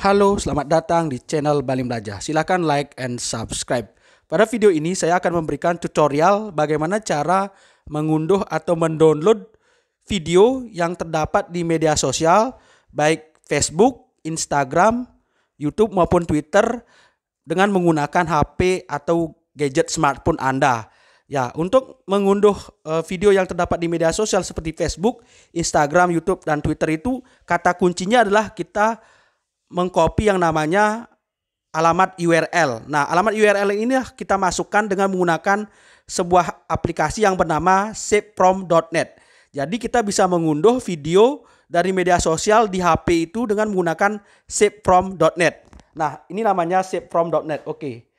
Halo, selamat datang di channel Bali Belajar. Silakan like and subscribe. Pada video ini saya akan memberikan tutorial bagaimana cara mengunduh atau mendownload video yang terdapat di media sosial baik Facebook, Instagram, YouTube maupun Twitter dengan menggunakan HP atau gadget smartphone Anda. Ya, untuk mengunduh video yang terdapat di media sosial seperti Facebook, Instagram, YouTube, dan Twitter itu kata kuncinya adalah kita mengcopy yang namanya alamat URL. Nah, alamat URL ini kita masukkan dengan menggunakan sebuah aplikasi yang bernama savefrom.net. Jadi kita bisa mengunduh video dari media sosial di HP itu dengan menggunakan savefrom.net. Nah, ini namanya savefrom.net. Oke.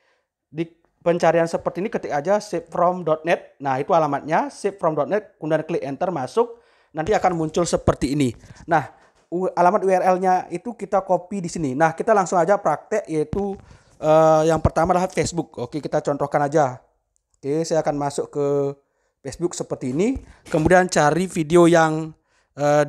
Di pencarian seperti ini ketik aja savefrom.net. Nah, itu alamatnya savefrom.net, kemudian klik enter masuk, nanti akan muncul seperti ini. Nah, alamat URL-nya itu kita copy di sini. Nah, kita langsung aja praktek, yaitu yang pertama adalah Facebook. Oke, kita contohkan aja. Oke, saya akan masuk ke Facebook seperti ini. Kemudian cari video yang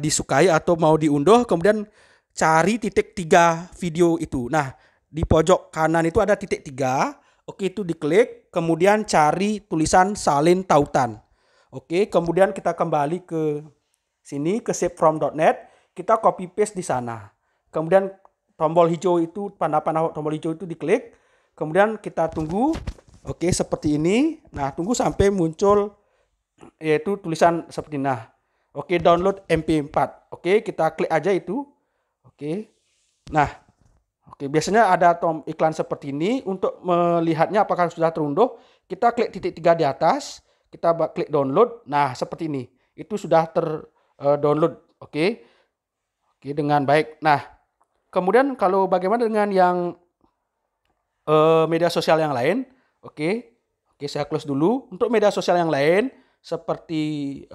disukai atau mau diunduh. Kemudian cari titik 3 video itu. Nah, di pojok kanan itu ada titik 3. Oke, itu diklik. Kemudian cari tulisan salin tautan. Oke, kemudian kita kembali ke sini, ke savefrom.net. Kita copy paste di sana. Kemudian tombol hijau itu, tanda-tanda tombol hijau itu diklik. Kemudian kita tunggu. Oke, seperti ini. Nah, tunggu sampai muncul yaitu tulisan seperti ini. Nah, oke, download MP4. Oke, kita klik aja itu. Oke. Nah, oke, biasanya ada iklan seperti ini. Untuk melihatnya apakah sudah terunduh, kita klik titik 3 di atas. Kita klik download. Nah, seperti ini. Itu sudah terdownload. Oke. Oke, dengan baik. Nah, kemudian kalau bagaimana dengan yang media sosial yang lain? Oke, saya close dulu. Untuk media sosial yang lain seperti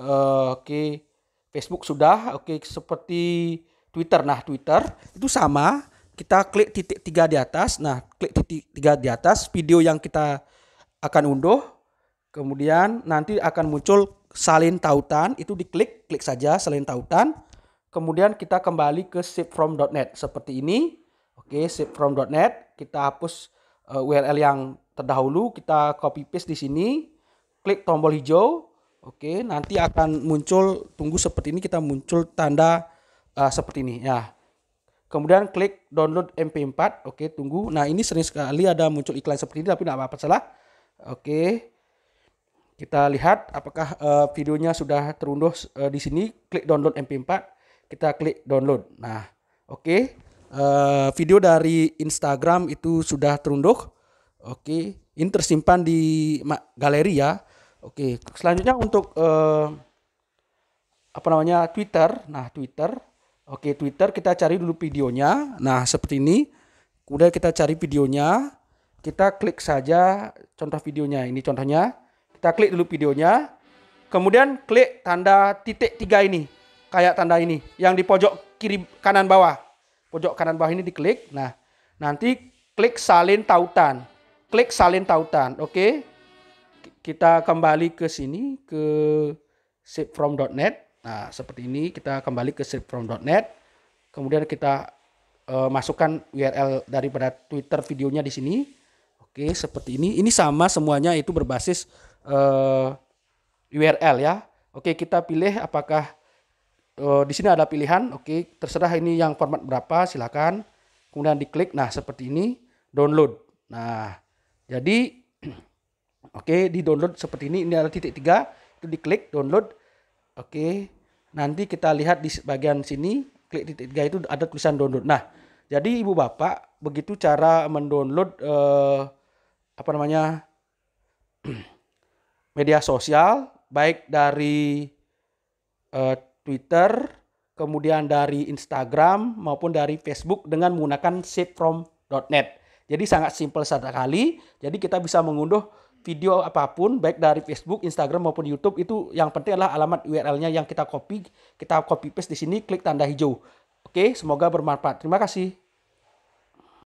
Facebook sudah. Oke, seperti Twitter. Nah, Twitter itu sama. Kita klik titik 3 di atas. Nah, klik titik 3 di atas video yang kita akan unduh. Kemudian nanti akan muncul salin tautan. Itu diklik, klik saja salin tautan. Kemudian kita kembali ke savefrom.net seperti ini. Oke, savefrom.net. Kita hapus URL yang terdahulu, kita copy paste di sini. Klik tombol hijau. Oke, nanti akan muncul, tunggu seperti ini, kita muncul tanda seperti ini ya. Kemudian klik download MP4. Oke, tunggu. Nah, ini sering sekali ada muncul iklan seperti ini, tapi tidak apa-apa salah. Oke. Kita lihat apakah videonya sudah terunduh di sini. Klik download MP4. Kita klik download. Nah, oke. Video dari Instagram itu sudah terunduh. Oke, ini tersimpan di galeri ya. Oke, selanjutnya untuk Twitter. Nah, Twitter. Oke, Twitter kita cari dulu videonya. Nah, seperti ini. Kemudian kita cari videonya. Kita klik saja contoh videonya. Ini contohnya. Kita klik dulu videonya. Kemudian klik tanda titik 3 ini. Kayak tanda ini yang di pojok kiri kanan bawah. Pojok kanan bawah ini diklik. Nah, nanti klik salin tautan. Klik salin tautan. Oke. Kita kembali ke sini ke savefrom.net. Nah, seperti ini kita kembali ke savefrom.net. Kemudian kita masukkan URL daripada Twitter videonya di sini. Oke, seperti ini. Ini sama semuanya, itu berbasis URL ya. Oke, kita pilih apakah di sini ada pilihan. Oke, terserah ini yang format berapa, silakan. Kemudian diklik. Nah, seperti ini, download. Nah, jadi oke, di download seperti ini. Ini ada titik 3, itu diklik download. Oke, nanti kita lihat di bagian sini, klik titik 3 itu ada tulisan download. Nah, jadi Ibu Bapak, begitu cara mendownload media sosial baik dari Twitter, kemudian dari Instagram maupun dari Facebook dengan menggunakan savefrom.net. Jadi sangat simpel sekali. Jadi kita bisa mengunduh video apapun baik dari Facebook, Instagram maupun YouTube. Itu yang penting adalah alamat URL-nya yang kita copy paste di sini, klik tanda hijau. Oke, semoga bermanfaat. Terima kasih.